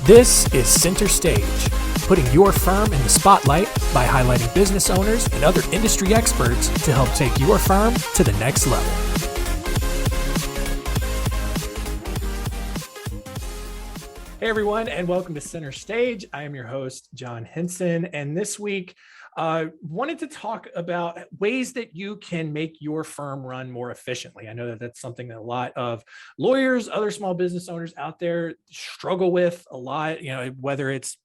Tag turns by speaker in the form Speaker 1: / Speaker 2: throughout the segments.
Speaker 1: This is Center Stage, putting your firm in the spotlight by highlighting business owners and other industry experts to help take your firm to the next level. Hey everyone, and welcome to Center Stage. I am your host, John Henson, and this week wanted to talk about ways that you can make your firm run more efficiently. I know that that's something that a lot of lawyers, other small business owners out there struggle with a lot, whether it's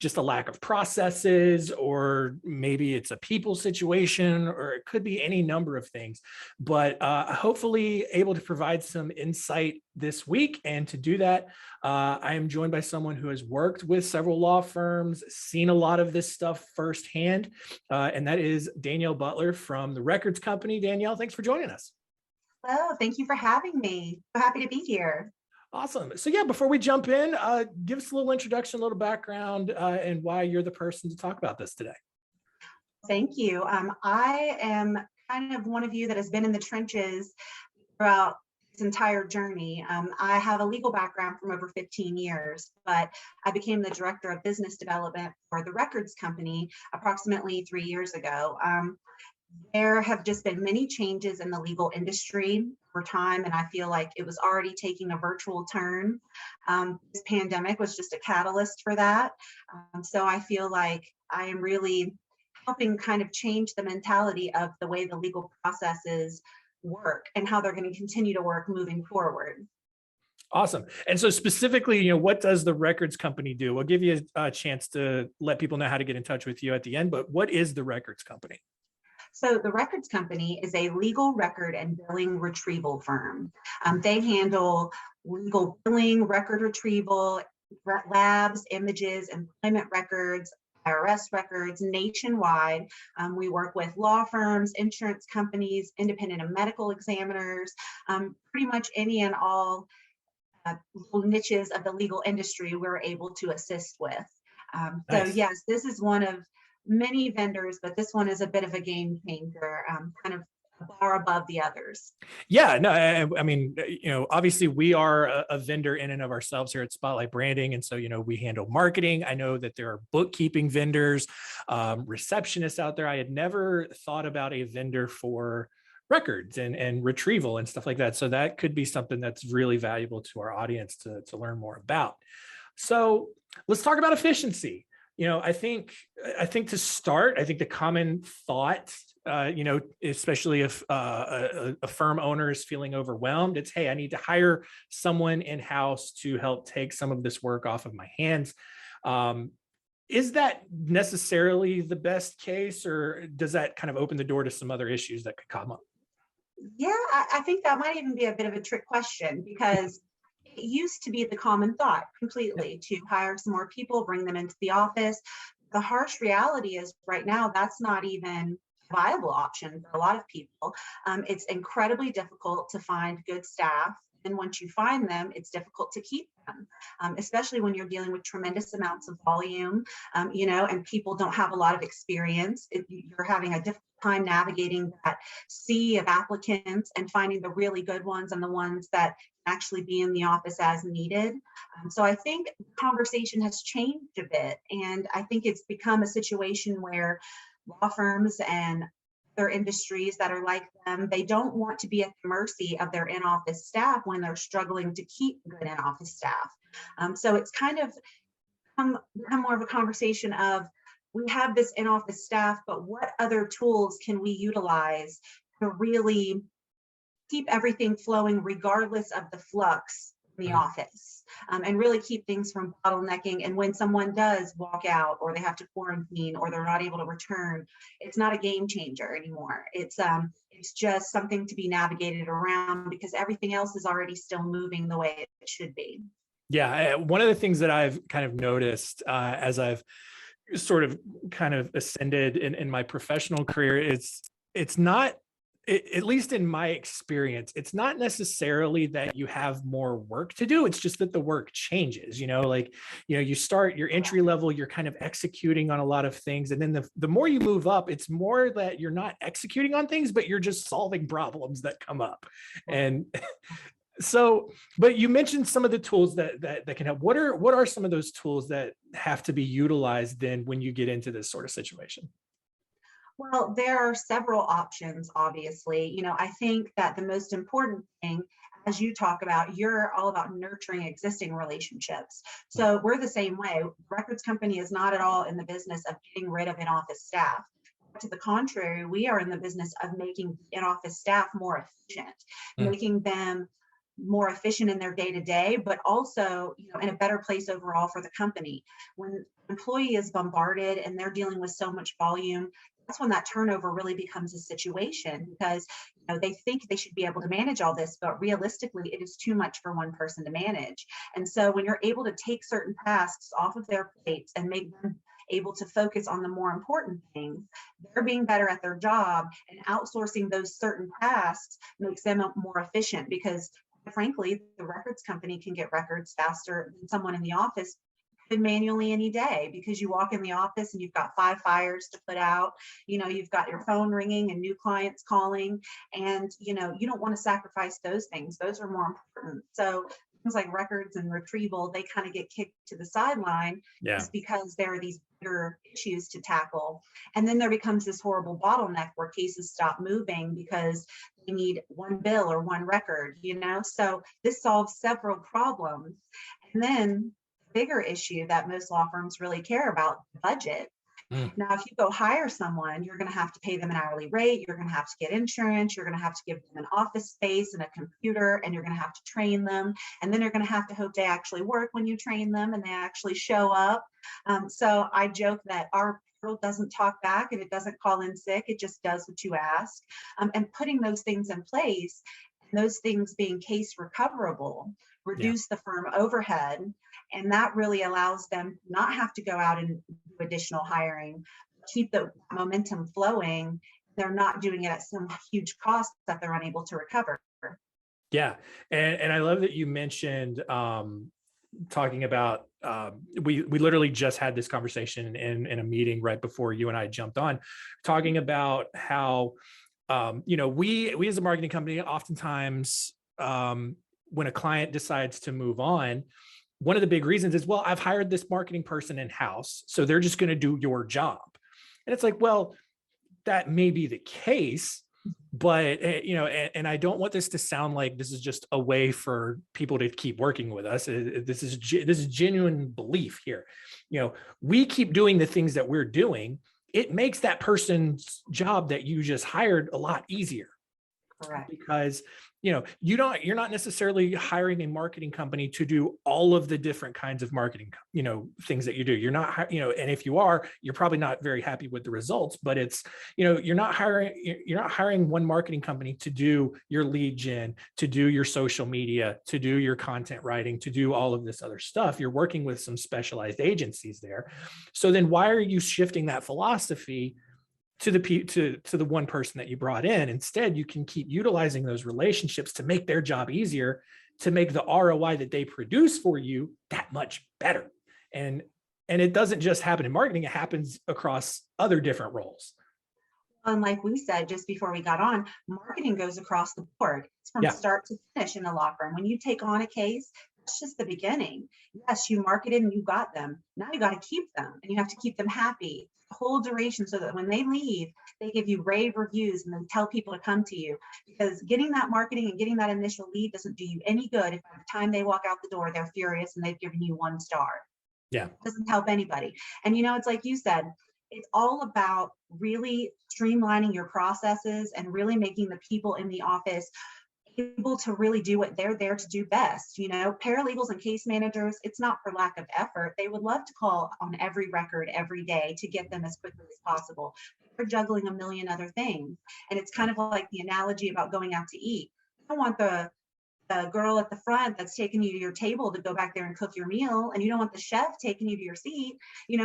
Speaker 1: just a lack of processes, or maybe it's a people situation, or it could be any number of things, but hopefully able to provide some insight this week. And to do that, I am joined by someone who has worked with several law firms, seen a lot of this stuff firsthand, and that is Danielle Butler from the Records Company. Danielle, thanks for joining us.
Speaker 2: Hello, thank you for having me. So happy to be here.
Speaker 1: Awesome. So yeah, before we jump in, give us a little introduction, a little background, and why you're the person to talk about this today.
Speaker 2: Thank you. I am kind of one of you that has been in the trenches throughout entire journey. I have a legal background from over 15 years, but I became the director of business development for the Records Company approximately 3 years ago. There have just been many changes in the legal industry over time, and I feel like it was already taking a virtual turn. This pandemic was just a catalyst for that. So I feel like I am really helping kind of change the mentality of the way the legal processes work and how they're going to continue to work moving forward.
Speaker 1: Awesome. And so specifically, what does the Records Company do? We'll give you a chance to let people know how to get in touch with you at the end, but what is the Records Company?
Speaker 2: So the Records Company is a legal record and billing retrieval firm. They handle legal billing, record retrieval, labs, images, employment records, IRS records nationwide. We work with law firms, insurance companies, independent and medical examiners, pretty much any and all little niches of the legal industry we're able to assist with. Nice. So yes, this is one of many vendors, but this one is a bit of a game changer, kind of bar above the others.
Speaker 1: Yeah, no, I mean, obviously we are a vendor in and of ourselves here at Spotlight Branding. And so, we handle marketing. I know that there are bookkeeping vendors, receptionists out there. I had never thought about a vendor for records and retrieval and stuff like that. So that could be something that's really valuable to our audience to learn more about. So let's talk about efficiency. I think to start, I think the common thought, especially if a firm owner is feeling overwhelmed, it's, hey, I need to hire someone in-house to help take some of this work off of my hands. Is that necessarily the best case, or does that kind of open the door to some other issues that could come up?
Speaker 2: Yeah, I think that might even be a bit of a trick question, because it used to be the common thought completely to hire some more people, bring them into the office. The harsh reality is right now, that's not even a viable option for a lot of people. It's incredibly difficult to find good staff. And once you find them, it's difficult to keep them, especially when you're dealing with tremendous amounts of volume, and people don't have a lot of experience. You're having a difficult time navigating that sea of applicants and finding the really good ones and the ones that actually be in the office as needed. So I think the conversation has changed a bit. And I think it's become a situation where law firms and other industries that are like them, they don't want to be at the mercy of their in-office staff when they're struggling to keep good in-office staff. So it's kind of become more of a conversation of, we have this in-office staff, but what other tools can we utilize to really keep everything flowing regardless of the flux in the office, and really keep things from bottlenecking. And when someone does walk out, or they have to quarantine, or they're not able to return, it's not a game changer anymore. It's just something to be navigated around, because everything else is already still moving the way it should be. Yeah,
Speaker 1: one of the things that I've kind of noticed as I've sort of kind of ascended in my professional career, it's not, at least in my experience, it's not necessarily that you have more work to do. It's just that the work changes, you start your entry level, you're kind of executing on a lot of things. And then the more you move up, it's more that you're not executing on things, but you're just solving problems that come up. And So, but you mentioned some of the tools that can help. What are some of those tools that have to be utilized then when you get into this sort of situation?
Speaker 2: Well, there are several options, obviously. I think that the most important thing, as you talk about, you're all about nurturing existing relationships. So we're the same way. Records company is not at all in the business of getting rid of in-office staff. To the contrary, we are in the business of making in-office staff more efficient,
Speaker 1: Mm,
Speaker 2: making them more efficient in their day to day, but also, in a better place overall for the company. When an employee is bombarded and they're dealing with so much volume, that's when that turnover really becomes a situation because they think they should be able to manage all this, but realistically it is too much for one person to manage. And so when you're able to take certain tasks off of their plates and make them able to focus on the more important things, they're being better at their job, and outsourcing those certain tasks makes them more efficient because frankly, the records company can get records faster than someone in the office could manually any day because you walk in the office and you've got 5 fires to put out. You've got your phone ringing and new clients calling, and you don't want to sacrifice those things. Those are more important. So things like records and retrieval, they kind of get kicked to the sideline
Speaker 1: yeah.
Speaker 2: just because there are these bigger issues to tackle. And then there becomes this horrible bottleneck where cases stop moving because they need one bill or one record. So this solves several problems. And then bigger issue that most law firms really care about, budget.
Speaker 1: Mm,
Speaker 2: Now, if you go hire someone, you're going to have to pay them an hourly rate. You're going to have to get insurance. You're going to have to give them an office space and a computer, and you're going to have to train them. And then you're going to have to hope they actually work when you train them and they actually show up. So I joke that our portal doesn't talk back and it doesn't call in sick. It just does what you ask. And putting those things in place, and those things being case recoverable,
Speaker 1: yeah.
Speaker 2: reduce the firm overhead. And that really allows them not have to go out and do additional hiring, keep the momentum flowing. They're not doing it at some huge cost that they're unable to recover.
Speaker 1: Yeah. And I love that you mentioned talking about we literally just had this conversation in a meeting right before you and I jumped on, talking about how we as a marketing company oftentimes when a client decides to move on, one of the big reasons is, well, I've hired this marketing person in-house, so they're just going to do your job. And it's like, well, that may be the case, but and I don't want this to sound like this is just a way for people to keep working with us. This is genuine belief here. We keep doing the things that we're doing. It makes that person's job that you just hired a lot easier.
Speaker 2: Correct.
Speaker 1: Because you're not necessarily hiring a marketing company to do all of the different kinds of marketing things that you do. You're not and if you are, you're probably not very happy with the results, but it's you're not hiring one marketing company to do your lead gen, to do your social media, to do your content writing, to do all of this other stuff. You're working with some specialized agencies there. So then why are you shifting that philosophy to the one person that you brought in? Instead, you can keep utilizing those relationships to make their job easier, to make the ROI that they produce for you that much better. And it doesn't just happen in marketing, it happens across other different roles.
Speaker 2: And like we said just before we got on, marketing goes across the board. It's from
Speaker 1: Yeah.
Speaker 2: start to finish in a law firm. When you take on a case, it's just the beginning. Yes, you marketed and you got them. Now you got to keep them, and you have to keep them happy the whole duration so that when they leave, they give you rave reviews and then tell people to come to you. Because getting that marketing and getting that initial lead doesn't do you any good if by the time they walk out the door, they're furious and they've given you 1 star.
Speaker 1: Yeah.
Speaker 2: It doesn't help anybody. And it's like you said, it's all about really streamlining your processes and really making the people in the office able to really do what they're there to do best. Paralegals and case managers, it's not for lack of effort. They would love to call on every record every day to get them as quickly as possible. They're juggling a million other things. And it's kind of like the analogy about going out to eat. You don't want the girl at the front that's taking you to your table to go back there and cook your meal, and you don't want the chef taking you to your seat.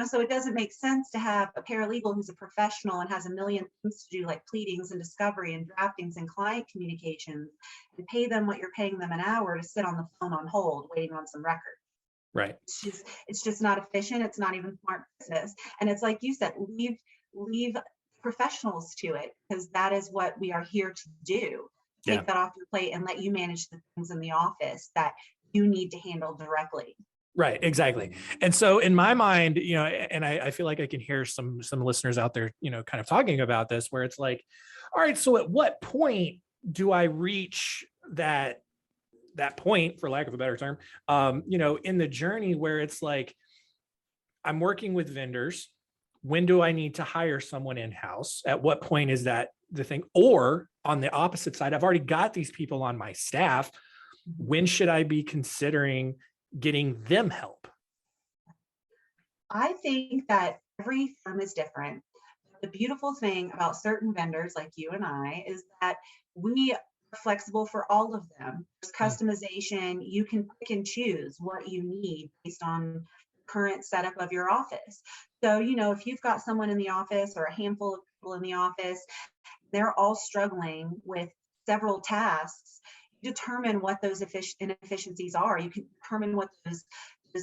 Speaker 2: So it doesn't make sense to have a paralegal who's a professional and has a million things to do, like pleadings and discovery and draftings and client communications, and pay them what you're paying them an hour to sit on the phone on hold waiting on some record.
Speaker 1: Right.
Speaker 2: It's just not efficient. It's not even smart business. And it's like you said, leave professionals to it, because that is what we are here to do.
Speaker 1: Yeah.
Speaker 2: take that off your plate and let you manage the things in the office that you need to handle directly.
Speaker 1: Right, exactly. And so in my mind, and I feel like I can hear some listeners out there, kind of talking about this, where it's like, all right, so at what point do I reach that point, for lack of a better term, in the journey where it's like, I'm working with vendors. When do I need to hire someone in-house? At what point is that the thing? Or on the opposite side, I've already got these people on my staff. When should I be considering getting them help?
Speaker 2: I think that every firm is different. The beautiful thing about certain vendors like you and I is that we are flexible for all of them. There's customization. You can pick and choose what you need based on the current setup of your office. So, if you've got someone in the office or a handful of people in the office, they're all struggling with several tasks, determine what those inefficiencies are. You can determine what those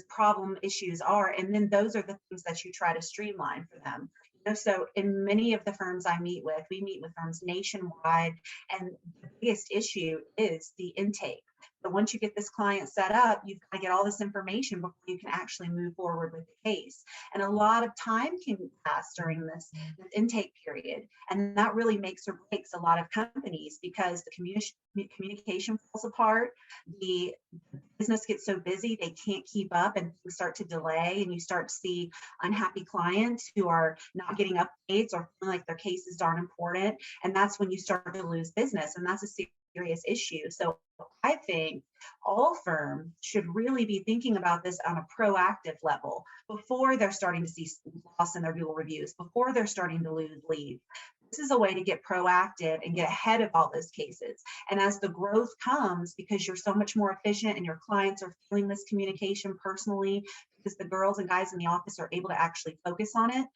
Speaker 2: problem issues are, and then those are the things that you try to streamline for them. So in many of the firms I meet with, we meet with firms nationwide, and the biggest issue is the intake. But once you get this client set up, you've got to get all this information before you can actually move forward with the case. And a lot of time can pass during this intake period. And that really makes or breaks a lot of companies, because the communication falls apart. The business gets so busy, they can't keep up, and things start to delay. And you start to see unhappy clients who are not getting updates or feeling like their cases aren't important. And that's when you start to lose business. And that's a serious issue. So I think all firms should really be thinking about this on a proactive level before they're starting to see loss in their Google reviews, before they're starting to lose leads. This is a way to get proactive and get ahead of all those cases. And as the growth comes, because you're so much more efficient and your clients are feeling this communication personally, because the girls and guys in the office are able to actually focus on it,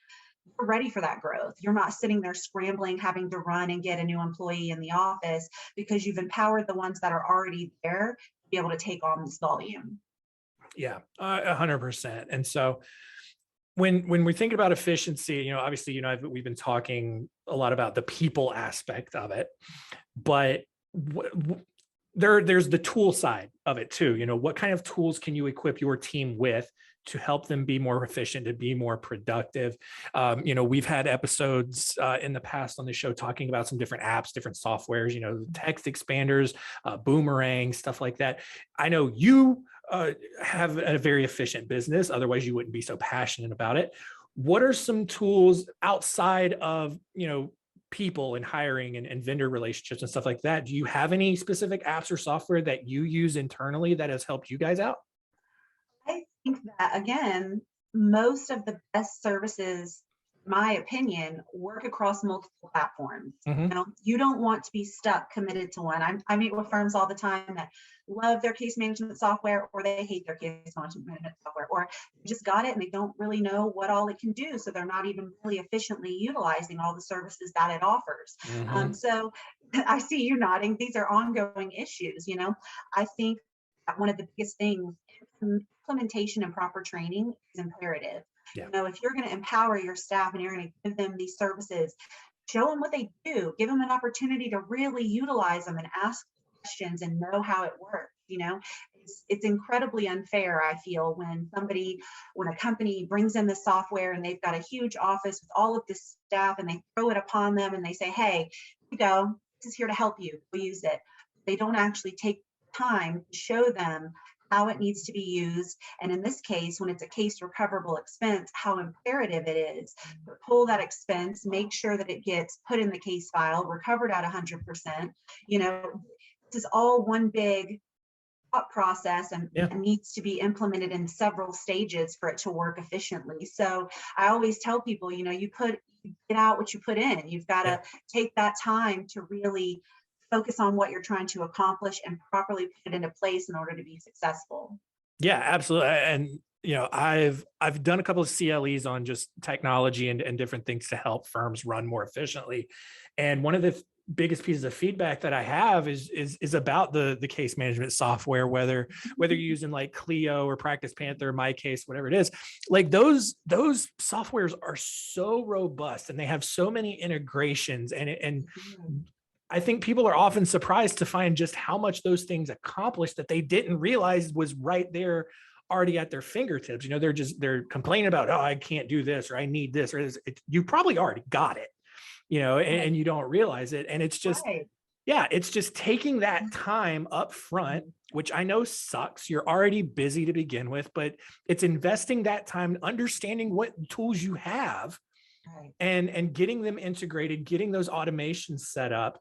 Speaker 2: you're ready for that growth. You're not sitting there scrambling, having to run and get a new employee in the office, because you've empowered the ones that are already there to be able to take on this volume.
Speaker 1: Yeah, 100%. And so when we think about efficiency, obviously, we've been talking a lot about the people aspect of it, but there's the tool side of it too. What kind of tools can you equip your team with to help them be more efficient, to be more productive? We've had episodes in the past on the show talking about some different apps, different softwares, text expanders, Boomerang, stuff like that. I know you have a very efficient business. Otherwise, you wouldn't be so passionate about it. What are some tools outside of, people and hiring and vendor relationships and stuff like that? Do you have any specific apps or software that you use internally that has helped you guys out?
Speaker 2: I think that, again, most of the best services, in my opinion, work across multiple platforms.
Speaker 1: Mm-hmm.
Speaker 2: You don't want to be stuck committed to one. I meet with firms all the time that love their case management software, or they hate their case management software, or they just got it and they don't really know what all it can do. So they're not even really efficiently utilizing all the services that it offers.
Speaker 1: Mm-hmm.
Speaker 2: So I see you nodding. These are ongoing issues. I think that one of the biggest things, implementation and proper training, is imperative.
Speaker 1: Yeah.
Speaker 2: If you're going to empower your staff and you're going to give them these services, show them what they do, give them an opportunity to really utilize them and ask questions and know how it works. It's incredibly unfair, I feel, when a company brings in the software and they've got a huge office with all of this staff and they throw it upon them and they say, hey, here you go, this is here to help you, we'll use it. They don't actually take time to show them how it needs to be used. And in this case, when it's a case recoverable expense, how imperative it is to pull that expense, make sure that it gets put in the case file, recovered at 100%. This is all one big thought process, and needs to be implemented in several stages for it to work efficiently. So I always tell people, you get out what you put in. You've got to take that time to really focus on what you're trying to accomplish and properly put it into place in order to be successful.
Speaker 1: Yeah, absolutely. And I've done a couple of CLEs on just technology and different things to help firms run more efficiently. And one of the biggest pieces of feedback that I have is about the case management software, whether you're using like Clio or Practice Panther, My Case, whatever it is. Like those softwares are so robust and they have so many integrations, and I think people are often surprised to find just how much those things accomplish that they didn't realize was right there already at their fingertips. They're complaining about, oh, I can't do this, or I need this, or you probably already got it, and you don't realize it. And it's just,
Speaker 2: Right.
Speaker 1: yeah, it's just taking that time up front, which I know sucks. You're already busy to begin with, but it's investing that time, understanding what tools you have,
Speaker 2: Right.
Speaker 1: and getting them integrated, getting those automations set up.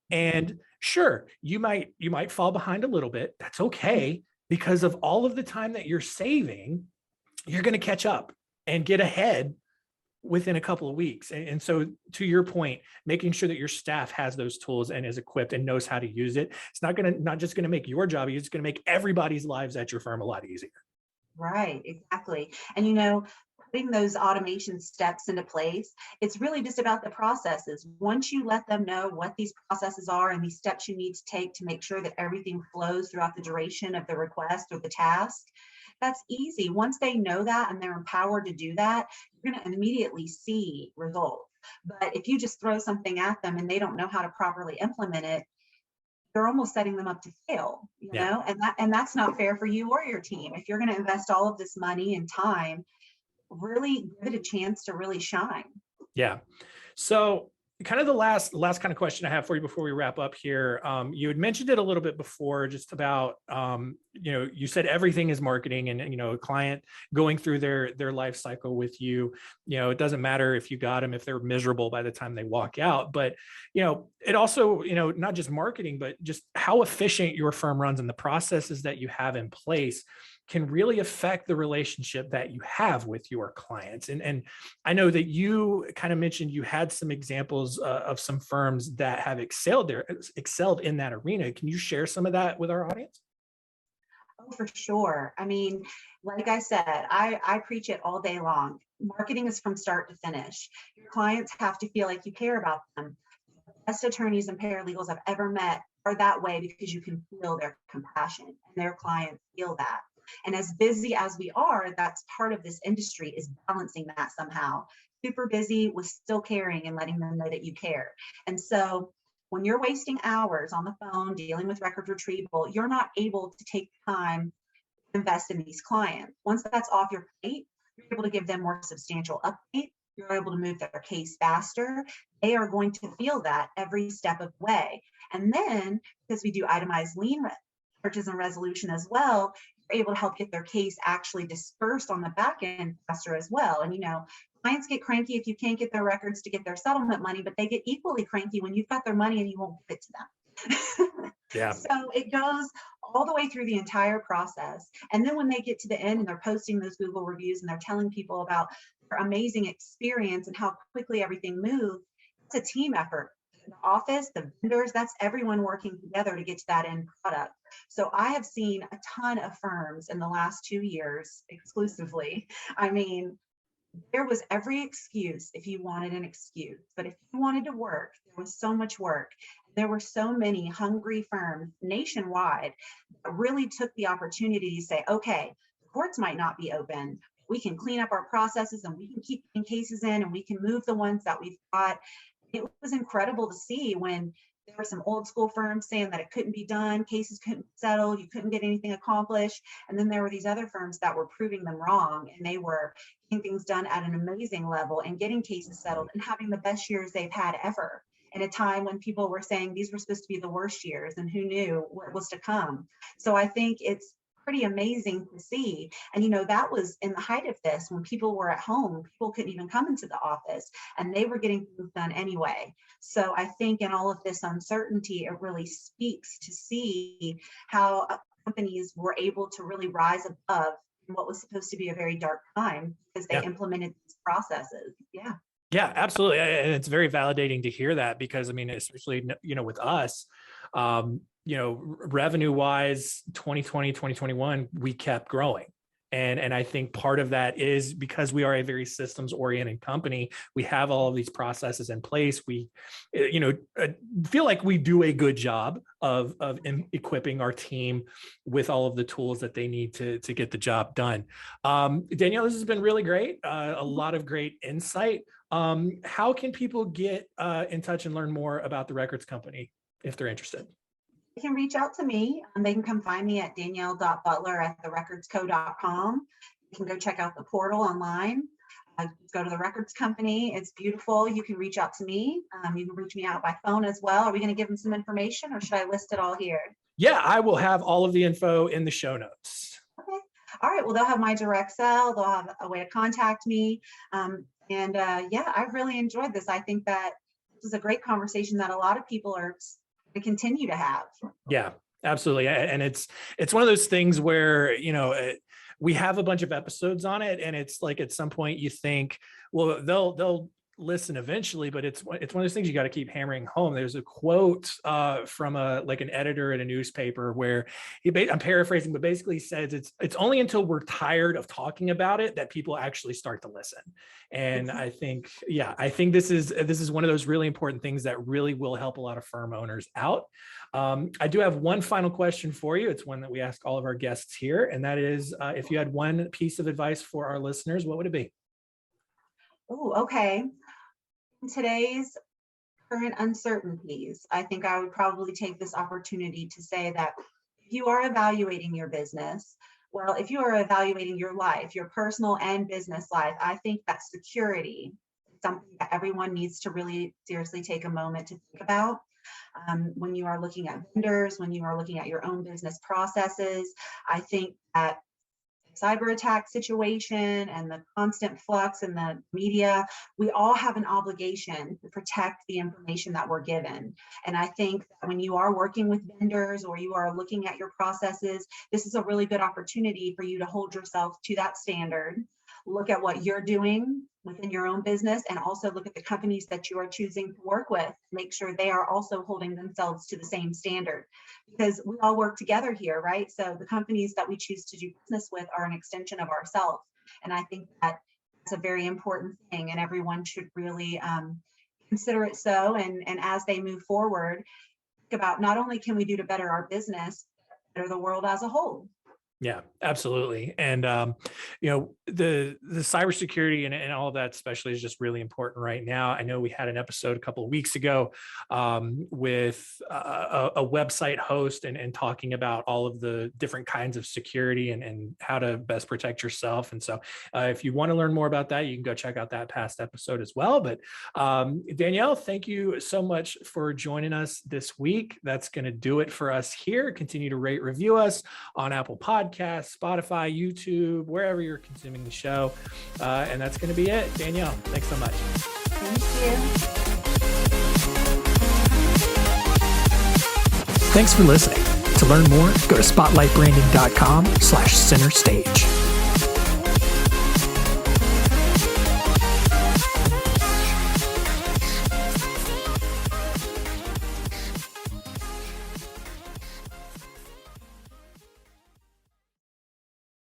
Speaker 1: And sure, you might fall behind a little bit. That's okay, because of all of the time that you're saving, you're going to catch up and get ahead within a couple of weeks. And so, to your point, making sure that your staff has those tools and is equipped and knows how to use it. It's not just going to make your job easier, it's going to make everybody's lives at your firm a lot easier.
Speaker 2: Right, exactly. And putting those automation steps into place, it's really just about the processes. Once you let them know what these processes are and these steps you need to take to make sure that everything flows throughout the duration of the request or the task, that's easy. Once they know that and they're empowered to do that, you're going to immediately see results. But if you just throw something at them and they don't know how to properly implement it, you're almost setting them up to fail,
Speaker 1: Yeah.
Speaker 2: and that's not fair for you or your team. If you're going to invest all of this money and time, really give it a chance to really shine.
Speaker 1: Yeah. So, kind of the last kind of question I have for you before we wrap up here. You had mentioned it a little bit before, just about, you said everything is marketing, and, a client going through their life cycle with you, it doesn't matter if you got them, if they're miserable by the time they walk out, but, it also, not just marketing, but just how efficient your firm runs and the processes that you have in place can really affect the relationship that you have with your clients. And I know that you kind of mentioned you had some examples of some firms that have excelled in that arena. Can you share some of that with our audience?
Speaker 2: Oh, for sure. I mean, like I said, I preach it all day long. Marketing is from start to finish. Your clients have to feel like you care about them. The best attorneys and paralegals I've ever met are that way because you can feel their compassion and their clients feel that. And as busy as we are, that's part of this industry, is balancing that somehow. Super busy with still caring and letting them know that you care. And so when you're wasting hours on the phone dealing with record retrieval, you're not able to take time to invest in these clients. Once that's off your plate, you're able to give them more substantial updates. You're able to move their case faster. They are going to feel that every step of the way. And then, because we do itemized lien searches and resolution as well, you're able to help get their case actually dispersed on the back end faster as well. And clients get cranky if you can't get their records to get their settlement money, but they get equally cranky when you've got their money and you won't give it to them.
Speaker 1: Yeah.
Speaker 2: So it goes all the way through the entire process. And then when they get to the end and they're posting those Google reviews and they're telling people about their amazing experience and how quickly everything moved, it's a team effort. The office, the vendors, that's everyone working together to get to that end product. So I have seen a ton of firms in the last 2 years exclusively. I mean, there was every excuse if you wanted an excuse, but if you wanted to work, there was so much work. There were so many hungry firms nationwide that really took the opportunity to say, okay, the courts might not be open. We can clean up our processes and we can keep putting cases in and we can move the ones that we've got. It was incredible to see when there were some old school firms saying that it couldn't be done, cases couldn't be settled, you couldn't get anything accomplished. And then there were these other firms that were proving them wrong, and they were getting things done at an amazing level and getting cases settled and having the best years they've had ever, in a time when people were saying these were supposed to be the worst years and who knew what was to come. So I think it's pretty amazing to see. And that was in the height of this, when people were at home, people couldn't even come into the office and they were getting things done anyway. So I think in all of this uncertainty, it really speaks to see how companies were able to really rise above what was supposed to be a very dark time because they implemented these processes. Yeah.
Speaker 1: Yeah, absolutely. And it's very validating to hear that, because especially, with us, revenue wise, 2020, 2021, we kept growing. And I think part of that is because we are a very systems oriented company. We have all of these processes in place. We, feel like we do a good job of equipping our team with all of the tools that they need to get the job done. Danielle, this has been really great. A lot of great insight. How can people get in touch and learn more about the Records Company? if they're interested?
Speaker 2: They can reach out to me. They can come find me at danielle.butler@therecordsco.com. You can go check out the portal online. Go to the records company. It's beautiful. You can reach out to me. You can reach me out by phone as well. Are we going to give them some information, or should I list it all here?
Speaker 1: Yeah, I will have all of the info in the show notes.
Speaker 2: Okay. All right. Well, they'll have my direct cell. They'll have a way to contact me. Yeah, I've really enjoyed this. I think that this is a great conversation that a lot of people are to continue to have.
Speaker 1: Yeah, absolutely. And it's one of those things where, we have a bunch of episodes on it, and it's like, at some point you think, well, they'll listen eventually, but it's one of those things you got to keep hammering home. There's a quote from an editor at a newspaper where I'm paraphrasing, but basically says it's only until we're tired of talking about it that people actually start to listen. And I think this is one of those really important things that really will help a lot of firm owners out. I do have one final question for you. It's one that we ask all of our guests here, and that is, if you had one piece of advice for our listeners, what would it be?
Speaker 2: Oh, okay. In today's current uncertainties, I think I would probably take this opportunity to say that if you are evaluating your business, well, if you are evaluating your life, your personal and business life, I think that security is something that everyone needs to really seriously take a moment to think about. When you are looking at vendors, when you are looking at your own business processes, I think that cyber attack situation and the constant flux in the media, we all have an obligation to protect the information that we're given. And I think that when you are working with vendors or you are looking at your processes, this is a really good opportunity for you to hold yourself to that standard. Look at what you're doing within your own business, and also look at the companies that you are choosing to work with. Make sure they are also holding themselves to the same standard, because we all work together here, right? So the companies that we choose to do business with are an extension of ourselves. And I think that it's a very important thing, and everyone should really consider it so. And as they move forward, think about not only can we do to better our business, but better the world as a whole.
Speaker 1: Yeah, absolutely. And, the cybersecurity and all of that especially is just really important right now. I know we had an episode a couple of weeks ago with a website host and talking about all of the different kinds of security and how to best protect yourself. And so if you want to learn more about that, you can go check out that past episode as well. But Danielle, thank you so much for joining us this week. That's going to do it for us here. Continue to rate, review us on Apple Podcasts, Spotify, YouTube, wherever you're consuming the show. And that's going to be it. Danielle, thanks so much.
Speaker 2: Thank you.
Speaker 1: Thanks for listening. To learn more, go to spotlightbranding.com/center stage.